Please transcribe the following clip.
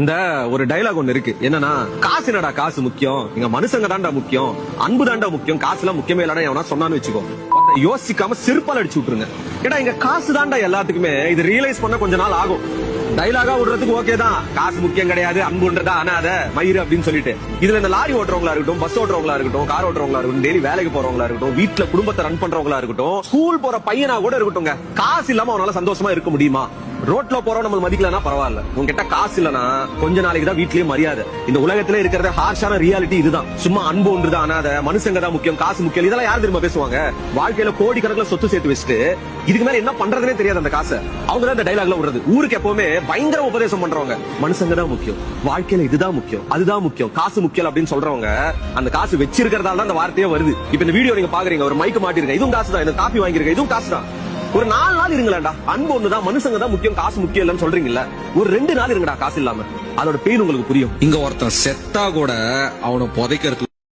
இந்த ஒரு டைலாக் ஒண்ணு இருக்கு என்னன்னா, காசு என்னடா காசு முக்கியம், இங்க மனுஷங்க தான்டா முக்கியம், அன்பு தான்டா முக்கியம், காசுலாம் முக்கியமே இல்லடா எவனா சொன்னான்னு வச்சுக்கோ, யோசிக்காம செருப்பால் அடிச்சு விட்டுருங்க. ஏடா இங்க காசு தான்டா எல்லாத்துக்குமே, இது ரியலைஸ் பண்ண கொஞ்ச நாள் ஆகும். டைலாகா விடுறதுக்கு ஓகே தான், காசு முக்கியம் கிடையாது, அன்புன்றதா அனாத மயிறு அப்படின்னு சொல்லிட்டு. இதுல இந்த லாரி ஓட்டுறவங்களா இருக்கட்டும், பஸ் ஓட்டுறவங்களா இருக்கட்டும், கார் ஓட்டுறவங்களா இருக்கட்டும், டெய்லி வேலைக்கு போறவங்களா இருக்கட்டும், வீட்டுல குடும்பத்தை ரன் பண்றவங்களா இருக்கட்டும், ஸ்கூல் போற பையனா கூட இருக்கட்டும், காசு இல்லாம அவனால சந்தோஷமா இருக்க முடியுமா? ரோட்ல போறோம் நம்ம மதிக்கலனா பரவாயில்ல, உங்ககிட்ட காசு இல்லனா கொஞ்ச நாளைக்கு தான் வீட்லயே மரியாதை. இந்த உலகத்துல இருக்கிற ஹார்ஷான ரியாலிட்டி இதுதான். சும்மா அன்பு ஒன்றுதான் அனாத, மனுஷங்க தான் முக்கியம், காசு முக்கியம், இதெல்லாம் யார் தெரியுமா பேசுவாங்க? வாழ்க்கையில கோடிக்கணக்கில் சொத்து சேர்த்து வச்சுட்டு இதுக்கு மேல என்ன பண்றதுனே தெரியாது அந்த காசை. அவங்க தான் இந்த டைலாக்ல விடுறது. ஊருக்கு எப்பவுமே பயங்கர உபதேசம் பண்றவங்க, மனுஷங்க தான் முக்கியம், வாழ்க்கையில இதுதான் முக்கியம், அதுதான் முக்கியம், காசு முக்கியம் அப்படின்னு சொல்றவங்க அந்த காசு வச்சிருக்கிறதால தான் அந்த வார்த்தையே வருது. இப்ப இந்த வீடியோ நீங்க பாக்குறீங்க, ஒரு மைக் மாட்டிருங்க, இதுவும் காசு தான், இந்த காபி வாங்கிருக்க இதுவும் காசு தான். ஒரு 4 நாள் இருங்களேன்டா, அன்பு ஒண்ணுதான், மனுஷங்க தான் முக்கியம், காசு முக்கியம் இல்லன்னு சொல்றீங்கல்ல, ஒரு 2 நாள் இருங்கடா காசு இல்லாம, அதோட பெயின் உங்களுக்கு புரியும். இங்க ஒருத்தன் செத்தா கூட அவனை புதைக்கிறது